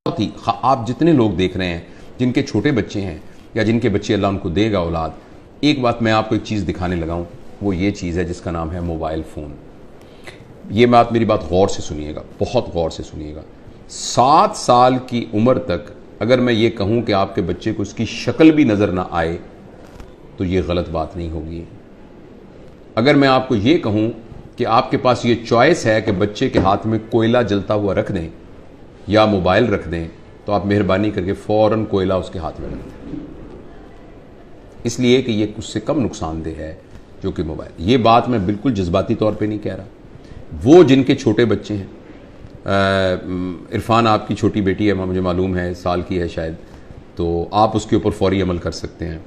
आप जितने लोग देख रहे हैं जिनके छोटे बच्चे हैं या जिनके बच्चे अल्लाह उनको देगा औलाद, एक बात मैं आपको एक चीज़ दिखाने लगा हूँ, वो ये चीज़ है जिसका नाम है मोबाइल फ़ोन। ये मेरी बात गौर से सुनिएगा, बहुत गौर से सुनिएगा। 7 साल की उम्र तक अगर मैं ये कहूँ कि आपके बच्चे को उसकी शक्ल भी नज़र ना आए तो ये गलत बात नहीं होगी। अगर मैं आपको ये कहूँ कि आपके पास ये चॉइस है कि बच्चे के हाथ में कोयला जलता हुआ रख दें या मोबाइल रख दें, तो आप मेहरबानी करके फ़ौरन कोयला उसके हाथ में रख दें, इसलिए कि ये उससे कम नुकसानदेह है जो कि मोबाइल। ये बात मैं बिल्कुल जज्बाती तौर पे नहीं कह रहा। वो जिनके छोटे बच्चे हैं, इरफान आपकी छोटी बेटी है, मुझे मालूम है साल की है शायद, तो आप उसके ऊपर फौरी अमल कर सकते हैं।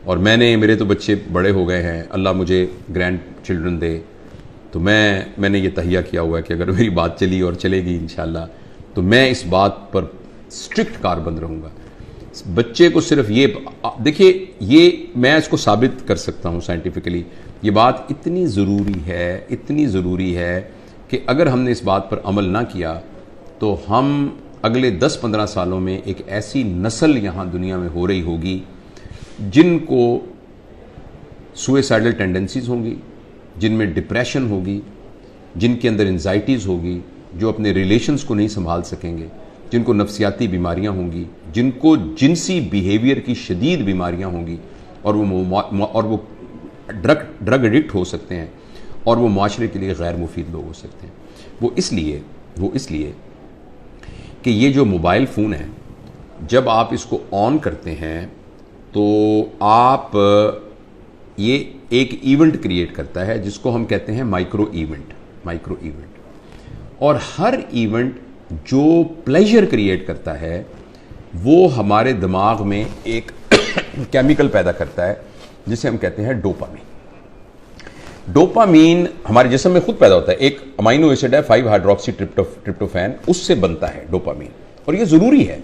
और मेरे तो बच्चे बड़े हो गए हैं, अल्लाह मुझे ग्रैंड चिल्ड्रन दे, तो मैंने ये तहिया किया हुआ है कि अगर मेरी बात चली और चलेगी इंशाल्लाह, तो मैं इस बात पर स्ट्रिक्ट कारबंद रहूँगा। बच्चे को सिर्फ ये देखिए, ये मैं इसको साबित कर सकता हूँ साइंटिफिकली। ये बात इतनी ज़रूरी है कि अगर हमने इस बात पर अमल ना किया तो हम अगले 10-15 सालों में एक ऐसी नस्ल यहाँ दुनिया में हो रही होगी जिनको सुइसाइडल टेंडेंसीज होंगी, जिनमें डिप्रेशन होगी, जिनके अंदर एंजाइटीज़ होगी, जो अपने रिलेशंस को नहीं संभाल सकेंगे, जिनको नफ्सियाती बीमारियां होंगी, जिनको जिनसी बिहेवियर की शदीद बीमारियां होंगी, और वो ड्रग एडिक्ट हो सकते हैं, और वो माशरे के लिए गैर मुफीद लोग हो सकते हैं। वो इसलिए कि ये जो मोबाइल फ़ोन है, जब आप इसको ऑन करते हैं तो आप ये एक इवेंट क्रिएट करता है जिसको हम कहते हैं माइक्रो इवेंट। और हर इवेंट जो प्लेजर क्रिएट करता है वो हमारे दिमाग में एक केमिकल पैदा करता है जिसे हम कहते हैं डोपामीन हमारे जिस्म में खुद पैदा होता है। एक अमाइनो एसिड है 5-हाइड्रोक्सी ट्रिप्टोफैन, उससे बनता है डोपामीन। और ये ज़रूरी है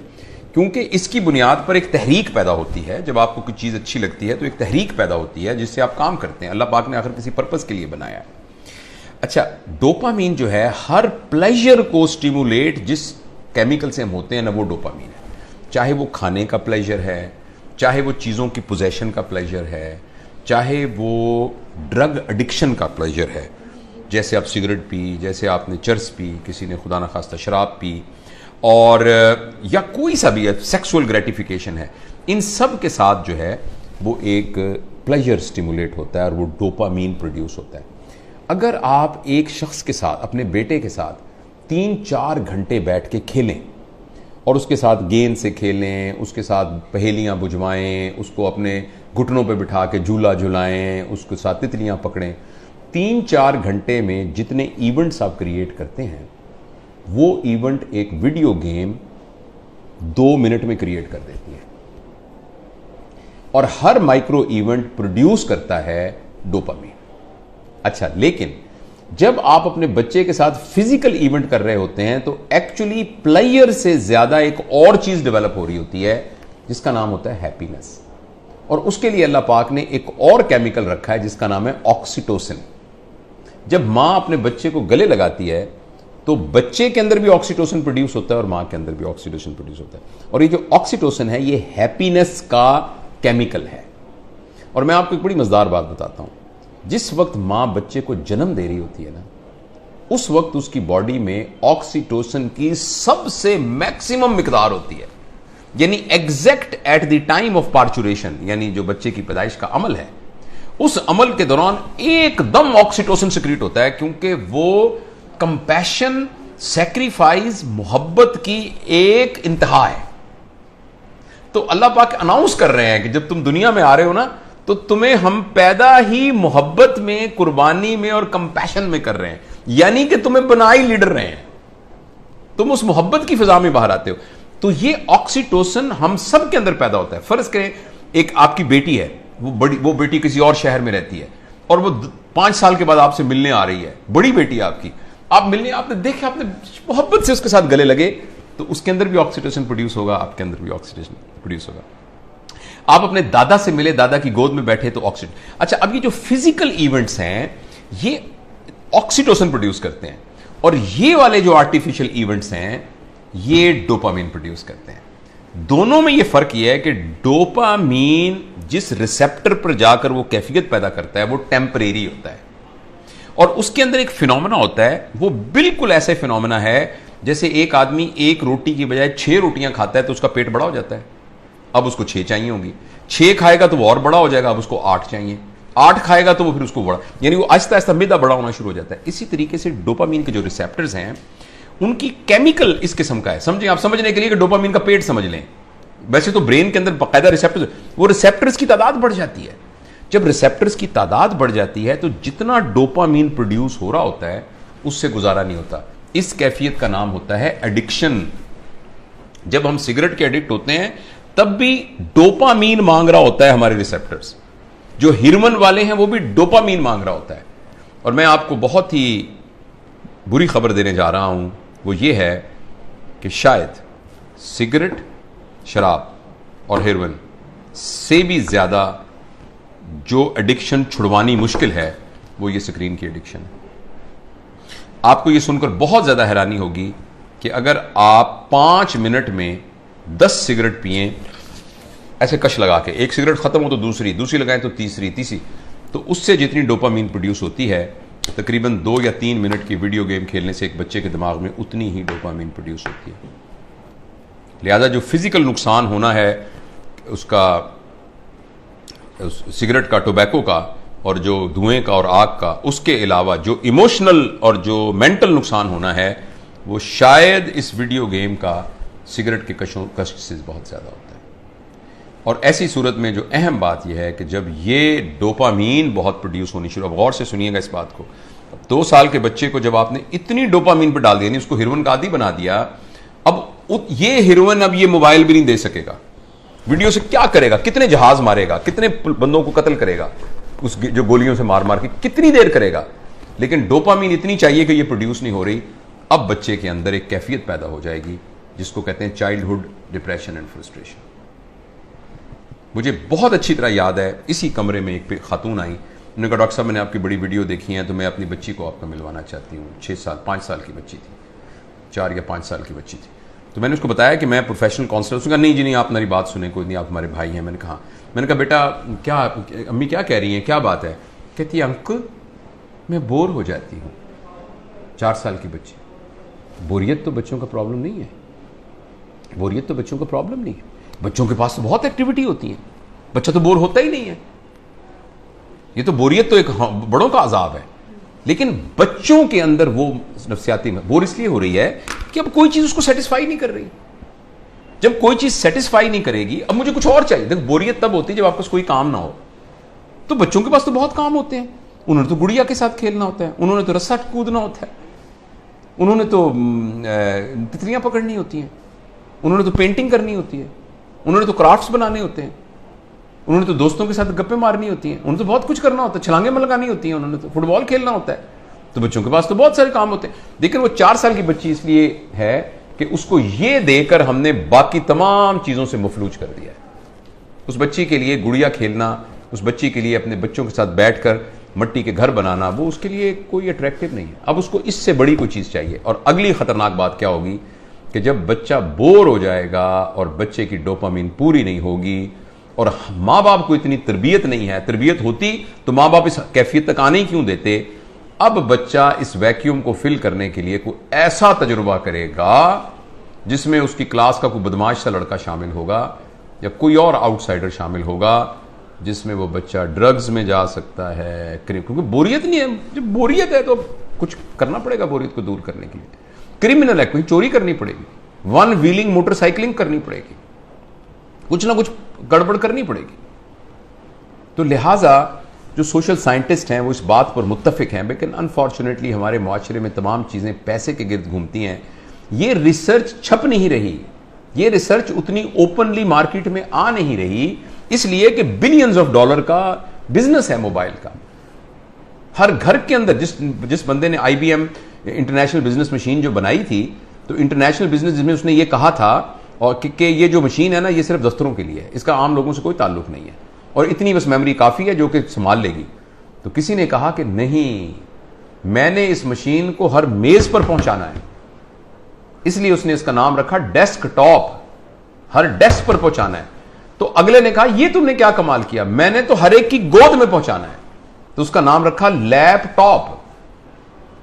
क्योंकि इसकी बुनियाद पर एक तहरीक पैदा होती है। जब आपको कुछ चीज़ अच्छी लगती है तो एक तहरीक पैदा होती है जिससे आप काम करते हैं। अल्लाह पाक ने आखिर किसी पर्पज़ के लिए बनाया है। अच्छा, डोपामीन जो है हर प्लेजर को स्टिमुलेट जिस केमिकल से हम होते हैं ना, वो डोपामीन है। चाहे वो खाने का प्लेजर है, चाहे वो चीज़ों की पोजेशन का प्लेजर है, चाहे वो ड्रग एडिक्शन का प्लेजर है, जैसे आप सिगरेट पी, जैसे आपने चर्स पी, किसी ने खुदा न खास्ता शराब पी, और या कोई सा भी सेक्सुअल ग्रेटिफिकेशन है, इन सब के साथ जो है वो एक प्लेजर स्टिमुलेट होता है और वो डोपामीन प्रोड्यूस होता है। अगर आप एक शख्स के साथ, अपने बेटे के साथ 3-4 घंटे बैठ के खेलें और उसके साथ गेंद से खेलें, उसके साथ पहेलियां बुझवाएं, उसको अपने घुटनों पे बिठा के झूला झुलाएं, उसके साथ तितलियां पकड़ें, 3-4 घंटे में जितने इवेंट्स आप क्रिएट करते हैं वो इवेंट एक वीडियो गेम 2 मिनट में क्रिएट कर देती है। और हर माइक्रो इवेंट प्रोड्यूस करता है डोपामीन। अच्छा, लेकिन जब आप अपने बच्चे के साथ फिजिकल इवेंट कर रहे होते हैं तो एक्चुअली प्लेयर से ज्यादा एक और चीज डेवलप हो रही होती है जिसका नाम होता है हैप्पीनेस। और उसके लिए अल्लाह पाक ने एक और केमिकल रखा है जिसका नाम है ऑक्सीटोसिन। जब मां अपने बच्चे को गले लगाती है तो बच्चे के अंदर भी ऑक्सीटोसिन प्रोड्यूस होता है और मां के अंदर भी ऑक्सीटोसिन प्रोड्यूस होता है। और ये जो ऑक्सीटोसिन है ये हैप्पीनेस का केमिकल है। और मैं आपको एक बड़ी मजेदार बात बताता हूं, जिस वक्त मां बच्चे को जन्म दे रही होती है ना, उस वक्त उसकी बॉडी में ऑक्सीटोसिन की सबसे मैक्सिमम मिकदार होती है। यानी exact at the time of parturition, यानी जो बच्चे की पैदाइश का अमल है, उस अमल के दौरान एकदम ऑक्सीटोसिन सिक्रीट होता है, क्योंकि वो कंपैशन, सैक्रिफाइस, मोहब्बत की एक इंतहा है। तो अल्लाह पाक अनाउंस कर रहे हैं कि जब तुम दुनिया में आ रहे हो ना, तो तुम्हें हम पैदा ही मोहब्बत में, कुर्बानी में और कंपैशन में कर रहे हैं। यानी कि तुम्हें बना ही लीडर रहे हैं, तुम उस मोहब्बत की फिजा में बाहर आते हो। तो ये ऑक्सीटोसिन हम सब के अंदर पैदा होता है। फर्ज करें एक आपकी बेटी है, वो बेटी किसी और शहर में रहती है और वो 5 साल के बाद आपसे मिलने आ रही है, बड़ी बेटी है आपकी। आप मिलने, आपने देखा, आपने मोहब्बत से उसके साथ गले लगे, तो उसके अंदर भी ऑक्सीटोसिन प्रोड्यूस होगा, आपके अंदर भी ऑक्सीटोसिन प्रोड्यूस होगा। आप अपने दादा से मिले, दादा की गोद में बैठे, तो ऑक्सीटोसिन। अच्छा, अब ये जो फिजिकल इवेंट्स हैं ये ऑक्सीटोसिन प्रोड्यूस करते हैं, और ये वाले जो आर्टिफिशियल इवेंट्स हैं ये डोपामीन प्रोड्यूस करते हैं। दोनों में ये फर्क ये है कि डोपामीन जिस रिसेप्टर पर जाकर वो कैफियत पैदा करता है वो टेम्परेरी होता है, और उसके अंदर एक फिनोमेना होता है, वो बिल्कुल ऐसे फिनोमेना है जैसे एक आदमी एक रोटी की बजाय 6 रोटियां खाता है तो उसका पेट बड़ा हो जाता है, अब उसको 6 चाहिए होंगी, 6 खाएगा तो वो और बड़ा हो जाएगा, अब उसको 8 चाहिए, 8 खाएगा तो वो फिर उसको बड़ा, यानी वो आहिस्ता आहिस्ता मैदा बड़ा होना शुरू हो जाता है। इसी तरीके से डोपामीन के जो रिसेप्टर्स हैं उनकी केमिकल इस किस्म का है। समझें, आप समझने के लिए कि डोपामीन का पेट समझ लें, वैसे तो ब्रेन के अंदर बाकायदा रिसेप्टर्स, वो रिसेप्टर्स की तादाद बढ़ जाती है। जब रिसेप्टर्स की तादाद बढ़ जाती है तो जितना डोपामीन प्रोड्यूस हो रहा होता है उससे गुजारा नहीं होता। इस कैफियत का नाम होता है एडिक्शन। जब हम सिगरेट के एडिक्ट होते हैं तब भी डोपामीन मांग रहा होता है हमारे रिसेप्टर्स, जो हिरमन वाले हैं वो भी डोपामीन मांग रहा होता है। और मैं आपको बहुत ही बुरी खबर देने जा रहा हूं, वो ये है कि शायद सिगरेट, शराब और हेरोइन से भी ज्यादा जो एडिक्शन छुड़वानी मुश्किल है वो ये स्क्रीन की एडिक्शन है। आपको ये सुनकर बहुत ज्यादा हैरानी होगी कि अगर आप 5 मिनट में 10 सिगरेट पिए, ऐसे कश लगा के, एक सिगरेट खत्म हो तो दूसरी, दूसरी लगाएं तो तीसरी, तो उससे जितनी डोपामीन प्रोड्यूस होती है तकरीबन 2 या 3 मिनट की वीडियो गेम खेलने से एक बच्चे के दिमाग में उतनी ही डोपामीन प्रोड्यूस होती है। लिहाजा जो फिजिकल नुकसान होना है उसका, सिगरेट का, टोबैको का और जो धुएं का और आग का, उसके अलावा जो इमोशनल और जो मेंटल नुकसान होना है वो शायद इस वीडियो गेम का सिगरेट के कष्ट से बहुत ज्यादा होता है। और ऐसी सूरत में जो अहम बात यह है कि जब ये डोपामीन बहुत प्रोड्यूस होनी शुरू, अब गौर से सुनिएगा इस बात को, 2 साल के बच्चे को जब आपने इतनी डोपामीन पर डाल दिया, नहीं उसको हेरोइन का आदी बना दिया, अब ये हेरोइन अब ये मोबाइल भी नहीं दे सकेगा, वीडियो से क्या करेगा, कितने जहाज मारेगा, कितने बंदों को कत्ल करेगा, उस जो गोलियों से मार मार के कितनी देर करेगा, लेकिन डोपामीन इतनी चाहिए कि ये प्रोड्यूस नहीं हो रही। अब बच्चे के अंदर एक कैफियत पैदा हो जाएगी जिसको कहते हैं चाइल्डहुड डिप्रेशन एंड फ्रस्ट्रेशन। मुझे बहुत अच्छी तरह याद है, इसी कमरे में एक खातून आई, उन्होंने कहा डॉक्टर साहब मैंने आपकी बड़ी वीडियो देखी है तो मैं अपनी बच्ची को आपका मिलवाना चाहती हूँ। 5 साल की बच्ची थी, 4 या 5 साल की बच्ची थी। तो मैंने उसको बताया कि मैं प्रोफेशनल काउंसलर। उसने कहा नहीं जी नहीं, आप मेरी बात सुने, कोई नहीं, आप हमारे भाई हैं। मैंने कहा बेटा क्या, अम्मी क्या कह रही हैं, क्या बात है? कहती है अंकल मैं बोर हो जाती हूँ। 4 साल की बच्ची। बोरियत तो बच्चों का प्रॉब्लम नहीं है, बोरियत तो बच्चों का प्रॉब्लम नहीं है, बच्चों के पास तो बहुत एक्टिविटी होती है, बच्चा तो बोर होता ही नहीं है। ये तो बोरियत तो एक बड़ों का अजाब है, लेकिन बच्चों के अंदर वो नफ्सियाती बोर इसलिए हो रही है कि अब कोई चीज उसको सेटिस्फाई नहीं कर रही। जब कोई चीज सेटिस्फाई नहीं करेगी, अब मुझे कुछ और चाहिए। देखो बोरियत तब होती है जब आपके पास कोई काम ना हो। तो बच्चों के पास तो बहुत काम होते हैं, उन्होंने तो गुड़िया के साथ खेलना होता है, उन्होंने तो रस्सा कूदना होता है, उन्होंने तो तितलियां पकड़नी होती हैं, उन्होंने तो पेंटिंग करनी होती है, उन्होंने तो क्राफ्ट्स बनाने होते हैं, उन्होंने तो दोस्तों के साथ गप्पे मारनी होती हैं, उन्होंने तो बहुत कुछ करना होता है, छलांगे लगानी होती हैं, उन्होंने तो फुटबॉल खेलना होता है। तो बच्चों के पास तो बहुत सारे काम होते हैं। लेकिन वो 4 साल की बच्ची इसलिए है कि उसको ये देकर हमने बाकी तमाम चीजों से मफलूज कर दिया है। उस बच्ची के लिए गुड़िया खेलना, उस बच्ची के लिए अपने बच्चों के साथ बैठकर मट्टी के घर बनाना, वो उसके लिए कोई अट्रैक्टिव नहीं है। अब उसको इससे बड़ी कोई चीज चाहिए। और अगली खतरनाक बात क्या होगी कि जब बच्चा बोर हो जाएगा और बच्चे की डोपामीन पूरी नहीं होगी और माँ बाप को इतनी तरबियत नहीं है, तरबियत होती तो माँ बाप इस कैफियत तक आने ही क्यों देते। अब बच्चा इस वैक्यूम को फिल करने के लिए कोई ऐसा तजुर्बा करेगा जिसमें उसकी क्लास का कोई बदमाश सा लड़का शामिल होगा या कोई और आउटसाइडर शामिल होगा, जिसमें वो बच्चा ड्रग्स में जा सकता है, क्योंकि बोरियत नहीं है। जब बोरियत है तो कुछ करना पड़ेगा बोरियत को दूर करने के लिए। क्रिमिनल है, कोई चोरी करनी पड़ेगी, 1 व्हीलिंग मोटरसाइकिलिंग करनी पड़ेगी, कुछ ना कुछ गड़बड़ करनी पड़ेगी। तो लिहाजा जो सोशल साइंटिस्ट हैं वो इस बात पर मुत्तफिक हैं, लेकिन अनफॉर्चुनेटली हमारे माशरे में तमाम चीज़ें पैसे के गिर्द घूमती हैं। ये रिसर्च छप नहीं रही, ये रिसर्च उतनी ओपनली मार्केट में आ नहीं रही, इसलिए कि बिलियंस ऑफ डॉलर का बिजनेस है मोबाइल का। हर घर के अंदर जिस बंदे ने IBM इंटरनेशनल बिजनेस मशीन जो बनाई थी, तो इंटरनेशनल बिजनेस जिसमें उसने ये कहा था और कि ये जो मशीन है ना, ये सिर्फ दफ्तरों के लिए है, इसका आम लोगों से कोई ताल्लुक नहीं है और इतनी बस मेमोरी काफ़ी है जो कि संभाल लेगी। तो किसी ने कहा कि नहीं, मैंने इस मशीन को हर मेज़ पर पहुंचाना है, इसलिए उसने इसका नाम रखा डेस्कटॉप। हर डेस्क पर पहुंचाना है। तो अगले ने कहा यह तुमने क्या कमाल किया, मैंने तो हर एक की गोद में पहुंचाना है, तो उसका नाम रखा लैपटॉप।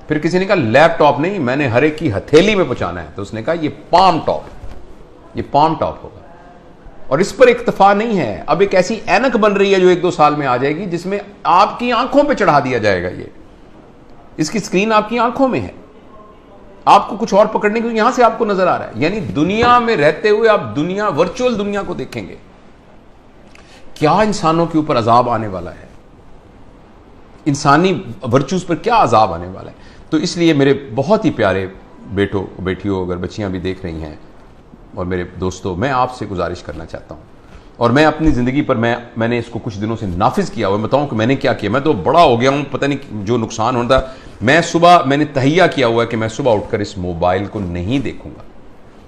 फिर किसी ने कहा लैपटॉप नहीं, मैंने हर एक की हथेली में पहुंचाना है, तो उसने कहा ये पाम टॉप, ये पाम टॉप होगा। और इस पर इक्तफा नहीं है, अब एक ऐसी ऐनक बन रही है जो 1-2 साल में आ जाएगी, जिसमें आपकी आंखों पे चढ़ा दिया जाएगा। ये इसकी स्क्रीन आपकी आंखों में है, आपको कुछ और पकड़ने को यहां से आपको नजर आ रहा है। यानी दुनिया में रहते हुए आप दुनिया, वर्चुअल दुनिया को देखेंगे। क्या इंसानों के ऊपर अजाब आने वाला है, इंसानी वर्चूज पर क्या अजाब आने वाला है। तो इसलिए मेरे बहुत ही प्यारे बेटों बेटियों, अगर बच्चियां भी देख रही हैं और मेरे दोस्तों, मैं आपसे गुजारिश करना चाहता हूं, और मैं अपनी जिंदगी पर मैंने इसको कुछ दिनों से नाफिज किया हुआ। बताऊं कि मैंने क्या किया, मैं तो बड़ा हो गया हूं, पता नहीं जो नुकसान होता। मैंने तहैया किया हुआ है कि मैं सुबह उठकर इस मोबाइल को नहीं देखूंगा।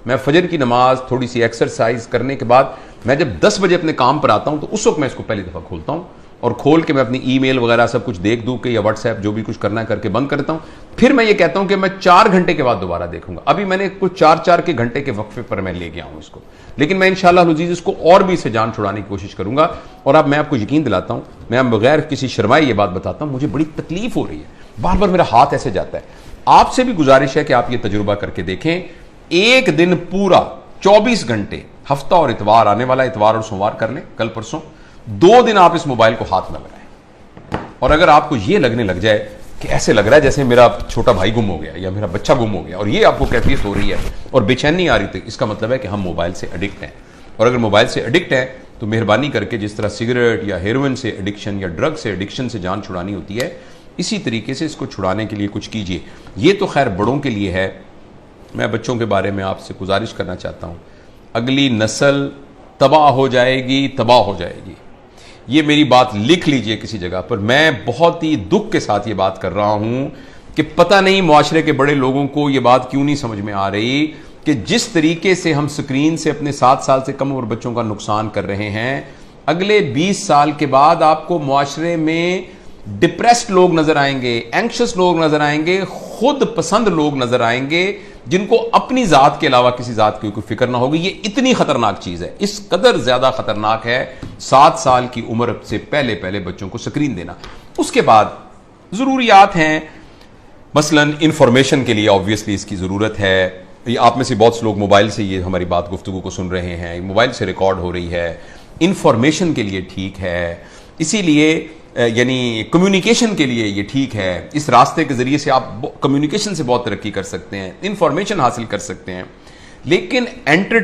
मैं फजर की नमाज, थोड़ी सी एक्सरसाइज करने के बाद मैं जब 10 बजे अपने काम पर आता हूं, तो उस वक्त मैं इसको पहली दफा खोलता हूं, और खोल के मैं अपनी ईमेल वगैरह सब कुछ देख दूं कि, या व्हाट्सएप जो भी कुछ करना है करके बंद करता हूं। फिर मैं ये कहता हूं कि मैं 4 घंटे के बाद दोबारा देखूंगा। अभी मैंने कुछ 4-4 के घंटे के वक्फे पर मैं ले गया हूं इसको, लेकिन मैं इंशाअल्लाह अज़ीज़ इसको और भी इसे जान छुड़ाने की कोशिश करूंगा। और अब मैं आपको यकीन दिलाता हूं, मैं बगैर किसी शर्माए ये बात बताता हूं, मुझे बड़ी तकलीफ हो रही है, बार बार मेरा हाथ ऐसे जाता है। आपसे भी गुजारिश है कि आप ये तजुर्बा करके देखें। एक दिन पूरा 24 घंटे, हफ्ता और इतवार, आने वाला इतवार और सोमवार कर लें, कल परसों 2 दिन आप इस मोबाइल को हाथ में लगाएं। और अगर आपको यह लगने लग जाए कि ऐसे लग रहा है जैसे मेरा छोटा भाई गुम हो गया या मेरा बच्चा गुम हो गया, और ये आपको कैफियत हो रही है और बेचैनी आ रही थी, इसका मतलब है कि हम मोबाइल से एडिक्ट हैं। और अगर मोबाइल से एडिक्ट हैं तो मेहरबानी करके, जिस तरह सिगरेट या हेरोइन से एडिक्शन या ड्रग से एडिक्शन से जान छुड़ानी होती है, इसी तरीके से इसको छुड़ाने के लिए कुछ कीजिए। ये तो खैर बड़ों के लिए है। मैं बच्चों के बारे में आपसे गुजारिश करना चाहता हूं, अगली नस्ल तबाह हो जाएगी, तबाह हो जाएगी। ये मेरी बात लिख लीजिए किसी जगह पर। मैं बहुत ही दुख के साथ ये बात कर रहा हूं कि पता नहीं मुआशरे के बड़े लोगों को ये बात क्यों नहीं समझ में आ रही कि जिस तरीके से हम स्क्रीन से अपने 7 साल से कम उम्र बच्चों का नुकसान कर रहे हैं, अगले 20 साल के बाद आपको मुआशरे में डिप्रेस्ड लोग नजर आएंगे, एंक्शस लोग नजर आएंगे, खुद पसंद लोग नजर आएंगे, जिनको अपनी जात के अलावा किसी जात की कोई फिक्र ना होगी। ये इतनी खतरनाक चीज है, इस कदर ज्यादा खतरनाक है 7 साल की उम्र से पहले पहले बच्चों को स्क्रीन देना। उसके बाद जरूरियात हैं, मसलन इंफॉर्मेशन के लिए ऑब्वियसली इसकी जरूरत है। ये आप में से बहुत से लोग मोबाइल से ये हमारी बात गुफ्तगू को सुन रहे हैं, मोबाइल से रिकॉर्ड हो रही है, इंफॉर्मेशन के लिए ठीक है, इसीलिए यानी कम्युनिकेशन के लिए ये ठीक है। इस रास्ते के जरिए से आप कम्युनिकेशन से बहुत तरक्की कर सकते हैं, इंफॉर्मेशन हासिल कर सकते हैं। लेकिन